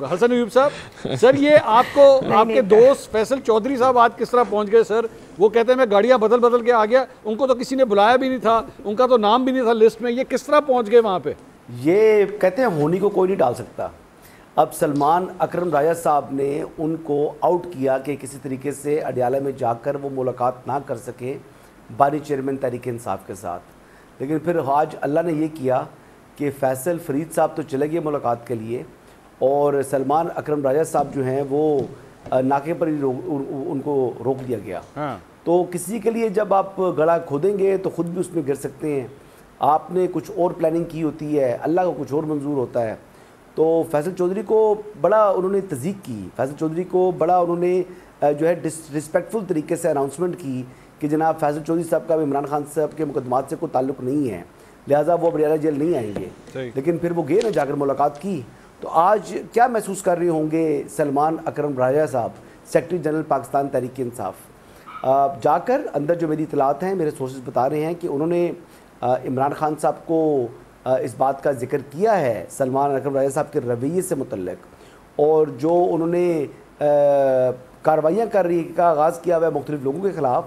हसन अयूब साहब, सर ये आपको आपके दोस्त फैसल चौधरी साहब आज किस तरह पहुंच गए सर? वो कहते हैं मैं गाड़ियां बदल बदल के आ गया, उनको तो किसी ने बुलाया भी नहीं था, उनका तो नाम भी नहीं था लिस्ट में, ये किस तरह पहुंच गए वहां पे? ये कहते हैं होनी को कोई नहीं डाल सकता। अब सलमान अकरम राजा साहब ने उनको आउट किया कि किसी तरीके से अडयाला में जाकर वो मुलाकात ना कर सके बानी चेयरमैन तहरीक इंसाफ के साथ, लेकिन फिर आज अल्लाह ने ये किया कि फैसल फरीद साहब तो चले गए मुलाकात के लिए और सलमान अकरम राजा साहब जो हैं वो नाके पर ही उनको रोक दिया गया। हाँ। तो किसी के लिए जब आप गड़ा खोदेंगे तो ख़ुद भी उसमें गिर सकते हैं। आपने कुछ और प्लानिंग की होती है, अल्लाह को कुछ और मंजूर होता है। तो फैसल चौधरी को बड़ा उन्होंने तज़ीक की, फैसल चौधरी को बड़ा उन्होंने जो है डिसरिस्पेक्टफुल तरीके से अनाउंसमेंट की कि जनाब फैसल चौधरी साहब का इमरान खान साहब के मुकदमात से कोई ताल्लुक़ नहीं है, लिहाजा वो अडयाला जेल नहीं आएंगे। लेकिन फिर वो गए ना, जाकर मुलाकात की। तो आज क्या महसूस कर रहे होंगे सलमान अकरम राजा साहब, सेक्रेटरी जनरल पाकिस्तान तहरीक इंसाफ? जाकर अंदर जो मेरी इतलात हैं, मेरे सोर्सेज बता रहे हैं कि उन्होंने इमरान खान साहब को इस बात का जिक्र किया है सलमान अकरम राजा साहब के रवैये से मुतल्लिक, और जो उन्होंने कार्रवाइयाँ का आगाज़ किया हुआ है मुख्तलिफ लोगों के ख़िलाफ़।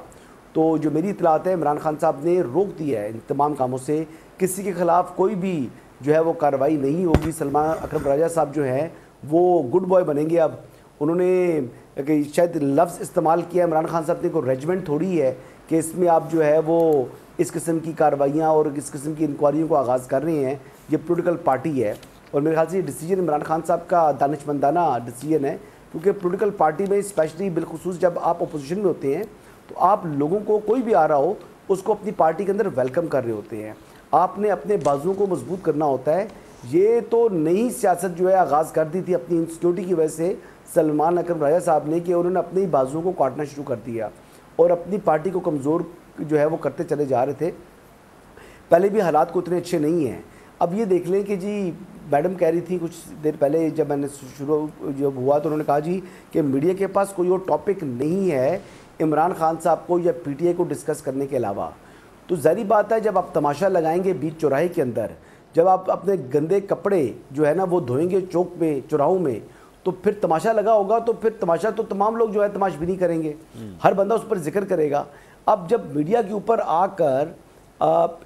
तो जो मेरी इतलात है, इमरान खान साहब ने रोक दिया है इन तमाम कामों से, किसी के ख़िलाफ़ कोई भी जो है वो कार्रवाई नहीं होगी। सलमान अकरम राजा साहब जो हैं वो गुड बॉय बनेंगे। अब उन्होंने शायद लफ्ज़ इस्तेमाल किया इमरान खान साहब ने, कोई रेजिमेंट थोड़ी है कि इसमें आप जो है वो इस किस्म की कार्रवाइयाँ और इस किस्म की इंक्वायरियों को आगाज़ कर रहे हैं। ये पोलिटिकल पार्टी है और मेरे ख्याल से ये डिसीजन इमरान खान साहब का दानिशमंदाना डिसीजन है, क्योंकि पोलिटिकल पार्टी में स्पेशली बिलखुसूस जब आप अपोजिशन में होते हैं तो आप लोगों को, कोई भी आ रहा हो उसको अपनी पार्टी के अंदर वेलकम कर रहे होते हैं। आपने अपने बाजुओं को मजबूत करना होता है। ये तो नई सियासत जो है आगाज़ कर दी थी अपनी इंसिक्योरिटी की वजह से सलमान अकरम राजा साहब ने, कि उन्होंने अपने ही बाजुओं को काटना शुरू कर दिया और अपनी पार्टी को कमज़ोर जो है वो करते चले जा रहे थे। पहले भी हालात को उतने अच्छे नहीं हैं। अब ये देख लें कि जी मैडम कह रही थी कुछ देर पहले जब मैंने शुरू जब हुआ तो उन्होंने कहा जी कि मीडिया के पास कोई और टॉपिक नहीं है इमरान खान साहब को या पीटीआई को डिस्कस करने के अलावा। तो ज़ाहिर बात है जब आप तमाशा लगाएंगे बीच चौराहे के अंदर, जब आप अपने गंदे कपड़े जो है ना वो धोएंगे चौक पे चौराहों में, तो फिर तमाशा लगा होगा तो फिर तमाशा तो तमाम लोग जो है तमाशबीनी करेंगे, हर बंदा उस पर जिक्र करेगा। अब जब मीडिया के ऊपर आकर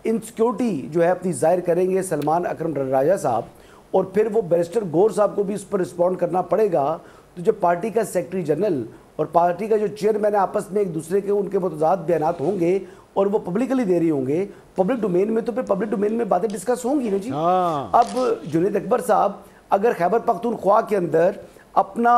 इनसिक्योरिटी जो है अपनी जाहिर करेंगे सलमान अकरम राजा साहब, और फिर वो बैरिस्टर गौर साहब को भी उस पर रिस्पॉन्ड करना पड़ेगा, तो जब पार्टी का सेक्रेटरी जनरल और पार्टी का जो चेयरमैन आपस में एक दूसरे के उनके मुतजाद बयानात होंगे और वो पब्लिकली दे रहे होंगे पब्लिक डोमेन में, तो फिर पब्लिक डोमेन में बातें डिस्कस होंगी ना जी। अब जुनैद अकबर साहब अगर खैबर पख्तूनख्वा के अंदर अपना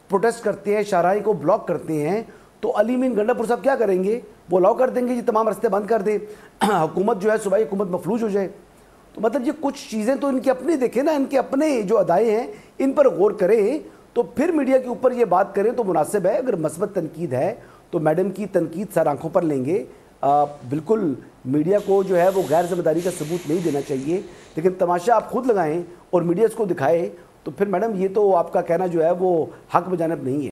प्रोटेस्ट करते हैं, शाहराही को ब्लॉक करते हैं, तो अली मीन गंडापुर साहब क्या करेंगे? वो अलाउ कर देंगे जी तमाम रास्ते बंद कर दें, हुकूमत जो है सूबाई हुकूमत मफलूज हो जाए। तो मतलब ये कुछ चीज़ें तो इनके अपने देखें ना, इनके अपने जो अदाएँ हैं इन पर गौर करें, तो फिर मीडिया के ऊपर ये बात करें तो मुनासिब है। अगर मस्बत तनकीद है तो मैडम की तनकीद सर आंखों पर लेंगे। बिल्कुल मीडिया को जो है वो गैर जिम्मेदारी का सबूत नहीं देना चाहिए, लेकिन तमाशा आप खुद लगाएं और मीडिया इसको दिखाए, तो फिर मैडम ये तो आपका कहना जो है वो हक बजानब नहीं है।